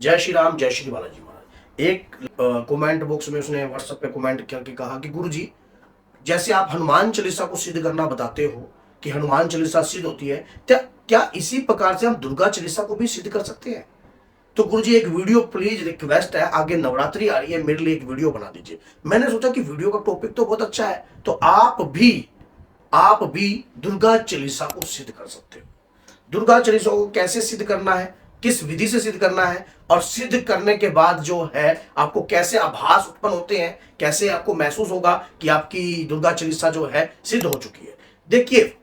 जय श्री राम, जय श्री बालाजी महाराज। एक कमेंट बॉक्स में उसने व्हाट्सएप पे कमेंट करके कहा कि गुरु जी, जैसे आप हनुमान चालीसा को सिद्ध करना बताते हो कि हनुमान चालीसा सिद्ध होती है, क्या इसी प्रकार से हम दुर्गा चालीसा को भी सिद्ध कर सकते हैं? तो गुरु जी, एक वीडियो प्लीज रिक्वेस्ट है, आगे नवरात्रि आ रही है, मेरे लिए एक वीडियो बना दीजिए। मैंने सोचा कि वीडियो का टॉपिक तो बहुत अच्छा है, तो आप भी दुर्गा चालीसा को सिद्ध कर सकते हो। दुर्गा चालीसा को कैसे सिद्ध करना है, किस विधि से सिद्ध करना है, और सिद्ध करने के बाद जो है आपको कैसे आभास उत्पन्न होते हैं, कैसे आपको महसूस होगा कि आपकी दुर्गा चालीसा जो है सिद्ध हो चुकी है। देखिए,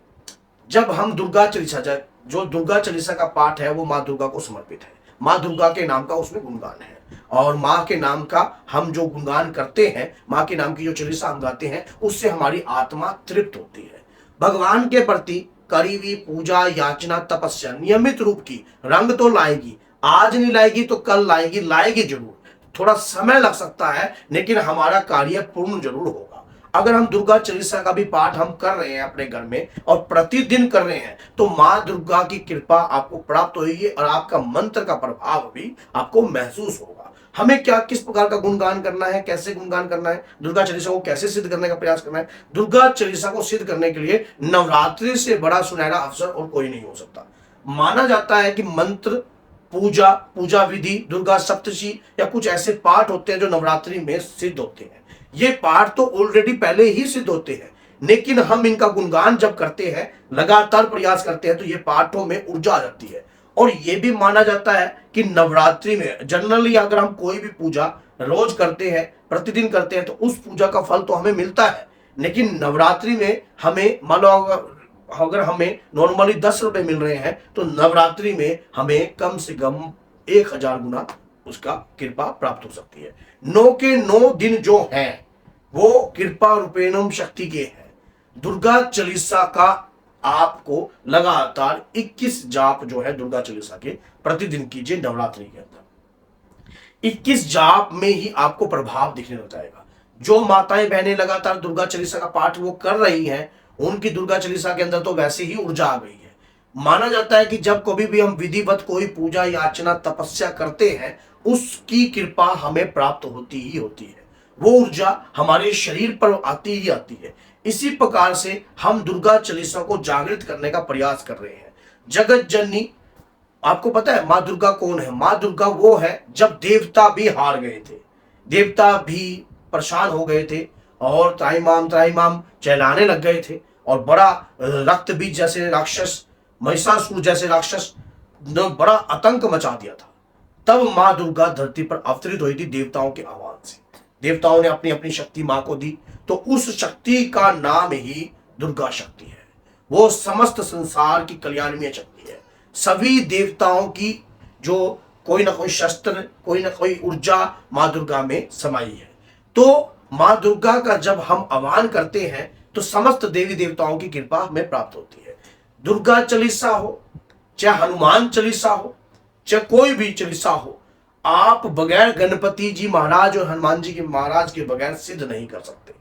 जब हम दुर्गा चालीसा, जो दुर्गा चालीसा का पाठ है वो माँ दुर्गा को समर्पित है। माँ दुर्गा के नाम का उसमें गुणगान है, और माँ के नाम का हम जो गुणगान करते हैं, माँ के नाम की जो चालीसा हम गाते हैं, उससे हमारी आत्मा तृप्त होती है। भगवान के प्रति करी हुई पूजा, याचना, तपस्या नियमित रूप की रंग तो लाएगी, आज नहीं लाएगी तो कल लाएगी जरूर। थोड़ा समय लग सकता है, लेकिन हमारा कार्य पूर्ण जरूर होगा। अगर हम दुर्गा चालीसा का भी पाठ हम कर रहे हैं अपने घर में और प्रतिदिन कर रहे हैं, तो माँ दुर्गा की कृपा आपको प्राप्त होगी और आपका मंत्र का प्रभाव भी आपको महसूस होगा। हमें क्या, किस प्रकार का गुणगान करना है, कैसे गुणगान करना है, दुर्गा चालीसा को कैसे सिद्ध करने का प्रयास करना है। दुर्गा चालीसा को सिद्ध करने के लिए नवरात्रि से बड़ा सुनहरा अवसर और कोई नहीं हो सकता। माना जाता है कि मंत्र, पूजा विधि, दुर्गा सप्तशी या कुछ ऐसे पाठ होते हैं जो नवरात्रि में सिद्ध होते हैं। ये पाठ तो ऑलरेडी पहले ही सिद्ध होते हैं, लेकिन हम इनका गुणगान जब करते हैं, लगातार प्रयास करते हैं, तो ये पाठों में ऊर्जा आ जाती है। और ये भी माना जाता है कि नवरात्रि में जनरली अगर हम कोई भी पूजा रोज करते हैं, प्रतिदिन करते हैं, तो उस पूजा का फल तो हमें मिलता है, लेकिन नवरात्रि में हमें, मान लो अगर हमें नॉर्मली 10 रुपए मिल रहे हैं, तो नवरात्रि में हमें कम से कम 1000 गुना उसका कृपा प्राप्त हो सकती है। 9 के 9 दिन जो हैं वो कृपा रूपेणम शक्ति के हैं। दुर्गा चालीसा का आपको लगातार 21 जाप जो है दुर्गा चालीसा के प्रतिदिन कीजिए नवरात्रि के अंदर। 21 जाप में ही आपको प्रभाव दिखने लग जाएगा। जो माताएं बहनें लगातार दुर्गा चालीसा का पाठ वो कर रही हैं, उनकी दुर्गा चालीसा के अंदर तो वैसे ही ऊर्जा आ गई है। माना जाता है कि जब कभी भी हम विधिवत कोई पूजा, याचना, तपस्या करते हैं, उसकी कृपा हमें प्राप्त होती ही होती है। वो ऊर्जा हमारे शरीर पर आती ही आती है। इसी प्रकार से हम दुर्गा चालीसा को जागृत करने का प्रयास कर रहे हैं। जगत जननी, आपको पता है माँ दुर्गा कौन है? माँ दुर्गा वो है जब देवता भी हार गए थे, देवता भी परेशान हो गए थे और त्राईमाम चहलाने लग गए थे, और बड़ा रक्त बीज जैसे राक्षस, महिषासुर जैसे राक्षस ने बड़ा आतंक मचा दिया था। तब माँ दुर्गा धरती पर अवतरित हुई थी देवताओं के आह्वान से। देवताओं ने अपनी अपनी शक्ति माँ को दी, तो उस शक्ति का नाम ही दुर्गा शक्ति है। वो समस्त संसार की कल्याणमय शक्ति है। सभी देवताओं की जो कोई ना कोई शस्त्र, कोई ना कोई ऊर्जा माँ दुर्गा में समाई है। तो माँ दुर्गा का जब हम आह्वान करते हैं, तो समस्त देवी देवताओं की कृपा हमें प्राप्त होती है। दुर्गा चालीसा हो, चाहे हनुमान चालीसा हो, चाहे कोई भी चालीसा हो, आप बगैर गणपति जी महाराज और हनुमान जी के महाराज के बगैर सिद्ध नहीं कर सकते।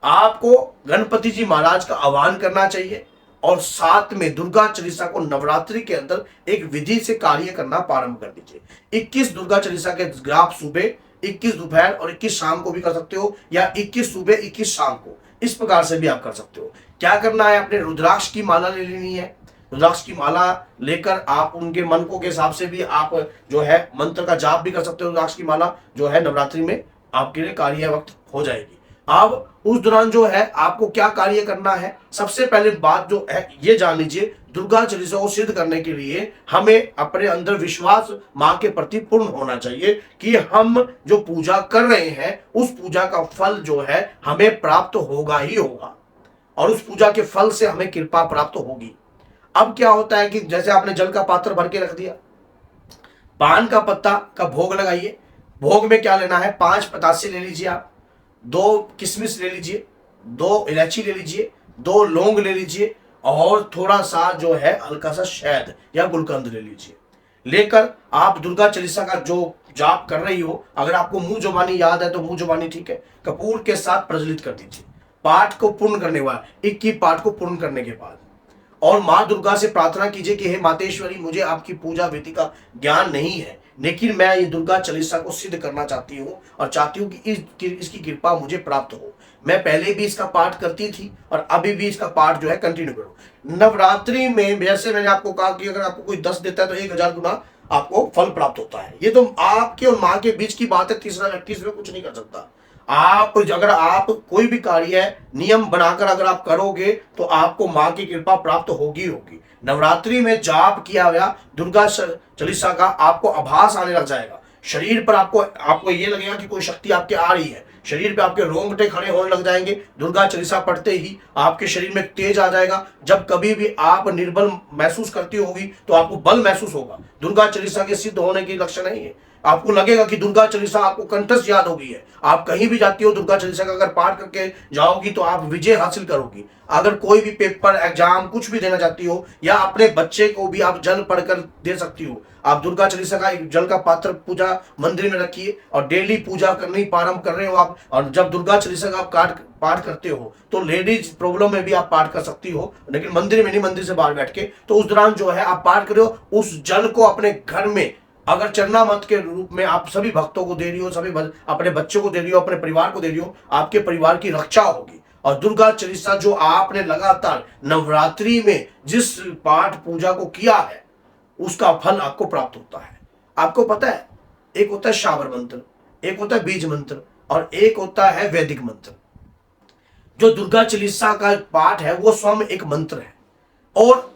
आपको गणपति जी महाराज का आह्वान करना चाहिए, और साथ में दुर्गा चालीसा को नवरात्रि के अंदर एक विधि से कार्य करना प्रारंभ कर दीजिए। 21 दुर्गा चालीसा के ग्राफ सुबह, 21 दोपहर और 21 शाम को भी कर सकते हो, या 21 सुबह 21 शाम को, इस प्रकार से भी आप कर सकते हो। क्या करना है, अपने रुद्राक्ष की माला ले लेनी है। रुद्राक्ष की माला लेकर आप उनके मन को के हिसाब से भी आप जो है मंत्र का जाप भी कर सकते हो। रुद्राक्ष की माला जो है नवरात्रि में आपके लिए कार्य वक्त हो जाएगी। अब उस दौरान जो है आपको क्या कार्य करना है, सबसे पहले बात जो है ये जान लीजिए, दुर्गा चालीसा को सिद्ध करने के लिए हमें अपने अंदर विश्वास माँ के प्रति पूर्ण होना चाहिए कि हम जो पूजा कर रहे हैं, उस पूजा का फल जो है हमें प्राप्त होगा ही होगा, और उस पूजा के फल से हमें कृपा प्राप्त होगी। अब क्या होता है कि जैसे आपने जल का पात्र भर के रख दिया, पान का पत्ता का भोग लगाइए। भोग में क्या लेना है, 5 पतासे ले लीजिए आप, 2 किशमिश ले लीजिए, 2 इलायची ले लीजिए, 2 लौंग ले लीजिए, और थोड़ा सा जो है हल्का सा शहद या गुलकंद ले लीजिए। लेकर आप दुर्गा चालीसा का जो जाप कर रही हो, अगर आपको मुंह जुबानी याद है तो मुंह जुबानी ठीक है, कपूर के साथ प्रज्वलित कर दीजिए। पाठ को पूर्ण करने के बाद, 21 पाठ को पूर्ण करने के बाद, और माँ दुर्गा से प्रार्थना कीजिए कि हे मातेश्वरी, मुझे आपकी पूजा विधि का ज्ञान नहीं है, लेकिन मैं ये दुर्गा चालीसा को सिद्ध करना चाहती हूँ और चाहती हूँ कि इसकी कृपा मुझे प्राप्त हो। मैं पहले भी इसका पाठ करती थी और अभी भी इसका पाठ जो है कंटिन्यू करूँ। नवरात्रि में जैसे मैंने आपको कहा कि अगर आपको कोई 10 देता है तो 1000 गुना आपको फल प्राप्त होता है। ये तो आपके और माँ के बीच की बात है, तीसरा व्यक्ति इसमें कुछ नहीं कर सकता। आप अगर आप कोई भी कार्य नियम बनाकर अगर आप करोगे तो आपको माँ की कृपा प्राप्त होगी होगी। नवरात्रि में जाप किया गया दुर्गा चालीसा का आपको आभास आने लग जाएगा। शरीर पर आपको ये लगेगा कि कोई शक्ति आपके आ रही है। शरीर पे आपके रोंगटे खड़े होने लग जाएंगे। दुर्गा चालीसा पढ़ते ही आपके शरीर में तेज आ जाएगा। जब कभी भी आप निर्बल महसूस करती होगी तो आपको बल महसूस होगा। दुर्गा चालीसा के सिद्ध होने की लक्षण नहीं है। आपको लगेगा कि दुर्गा चालीसा आपको कंठस्थ याद हो गई है। आप कहीं भी जाती हो दुर्गा चालीसा का अगर पाठ करके जाओगी तो आप विजय हासिल करोगी। अगर कोई भी पेपर एग्जाम कुछ भी देना चाहती हो या अपने बच्चे को भी आप जल पढ़कर दे सकती हो। आप दुर्गा चालीसा का एक जल का पात्र पूजा मंदिर में रखिए और डेली पूजा करनी प्रारंभ कर रहे हो आप। और जब दुर्गा चालीसा का आप पाठ करते हो तो लेडीज प्रॉब्लम में भी आप पाठ कर सकती हो, लेकिन मंदिर में नहीं, मंदिर से बाहर बैठ के। तो उस दौरान जो है आप पाठ कर रहे हो, उस जल को अपने घर में अगर चरणामृत के रूप में आप सभी भक्तों को दे रही हो, सभी अपने बच्चों को दे रही हो, अपने परिवार को दे रही हो, आपके परिवार की रक्षा होगी। और दुर्गा चालीसा जो आपने लगातार नवरात्रि में जिस पाठ पूजा को किया है उसका फल आपको प्राप्त होता है। आपको पता है, एक होता है शाबर मंत्र, एक होता है बीज मंत्र और एक होता है वैदिक मंत्र। जो दुर्गा चालीसा का पाठ है वो स्वयं एक मंत्र है। और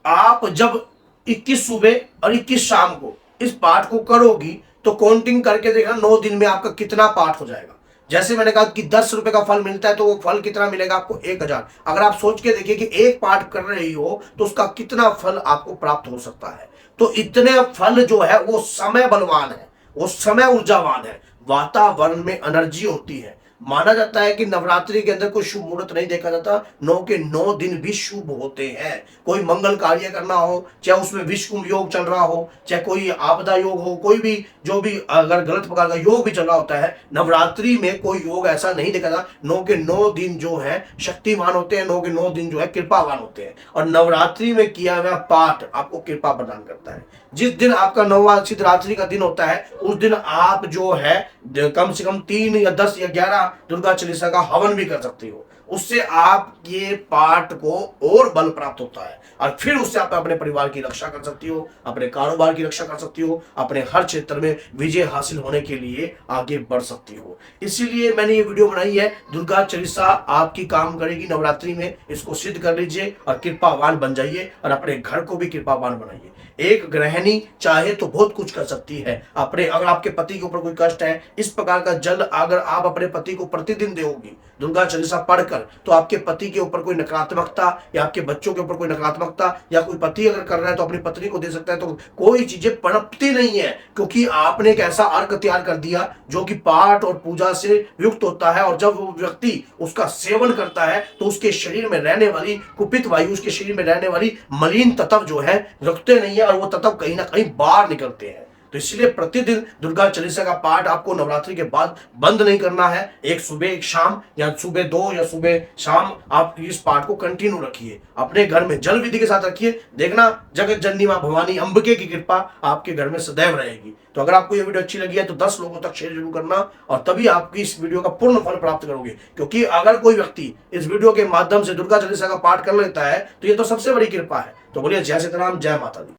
आप जब 21 सुबह और 21 शाम को इस पाठ को करोगी तो काउंटिंग करके देखना 9 दिन में आपका कितना पाठ हो जाएगा। जैसे मैंने कहा कि 10 रुपए का फल मिलता है तो वो फल कितना मिलेगा आपको 1000। अगर आप सोच के देखिए कि एक पाठ कर रही हो तो उसका कितना फल आपको प्राप्त हो सकता है। तो इतने फल जो है वो समय बलवान है, वो समय ऊर्जावान है। वातावरण में एनर्जी होती है। माना जाता है कि नवरात्रि के अंदर कोई शुभ मुहूर्त नहीं देखा जाता, 9 के 9 दिन भी शुभ होते हैं। कोई मंगल कार्य करना हो, चाहे उसमें विषकुंभ योग चल रहा हो, चाहे कोई आपदा योग हो, कोई भी जो भी अगर गलत प्रकार का योग भी चल रहा होता है, नवरात्रि में कोई योग ऐसा नहीं देखा जाता। 9 के 9 दिन जो है शक्तिमान होते हैं, 9 के 9 दिन जो है कृपावान होते हैं। और नवरात्रि में किया हुआ पाठ आपको कृपा प्रदान करता है। जिस दिन आपका 9वां शिवरात्रि का दिन होता है उस दिन आप जो है कम से कम 3 या 10 या 11 दुर्गा चालीसा का हवन भी कर सकती हो। उससे आप ये पाठ को और बल प्राप्त होता है और फिर उससे आप अपने परिवार की रक्षा कर सकती हो, अपने कारोबार की रक्षा कर सकती हो, अपने हर क्षेत्र में विजय हासिल होने के लिए आगे बढ़ सकती हो। इसीलिए मैंने ये वीडियो बनाई है। दुर्गा चालीसा आपकी काम करेगी नवरात्रि में। इसको सिद्ध कर लीजिए और कृपावान बन जाइए और अपने घर को भी कृपावान बनाइए। एक गृहिणी चाहे तो बहुत कुछ कर सकती है। अगर आपके पति के ऊपर कोई कष्ट है, इस प्रकार का जल अगर आप अपने पति को प्रतिदिन दोगी दुर्गा चालीसा पढ़कर, तो आपके पति के ऊपर कोई नकारात्मकता या आपके बच्चों के ऊपर कोई नकारात्मकता या कोई पति अगर कर रहा है तो अपनी पत्नी को दे सकता है। तो कोई चीजें पनपती नहीं है, क्योंकि आपने एक ऐसा अर्घ तैयार कर दिया जो कि पाठ और पूजा से युक्त होता है। और जब वो व्यक्ति उसका सेवन करता है तो उसके शरीर में रहने वाली कुपित वायु, उसके शरीर में रहने वाली मलिन तत्व जो है रुकते नहीं है और वो तत्व कहीं ना कहीं बाहर निकलते हैं। तो इसलिए प्रतिदिन दुर्गा चालीसा का पाठ आपको नवरात्रि के बाद बंद नहीं करना है। एक सुबह एक शाम या सुबह 2 या सुबह शाम आप इस पाठ को कंटिन्यू रखिए। अपने घर में जल विधि के साथ रखिए। देखना जगत जननी मां भवानी अंबिके की कृपा आपके घर में सदैव रहेगी। तो अगर आपको ये वीडियो अच्छी लगी है तो 10 लोगों तक शेयर जरूर करना और तभी आपकी इस वीडियो का पूर्ण फल प्राप्त करोगे। क्योंकि अगर कोई व्यक्ति इस वीडियो के माध्यम से दुर्गा चालीसा का पाठ कर लेता है तो ये तो सबसे बड़ी कृपा है। तो बोलिए जय सीताराम, जय माता दी।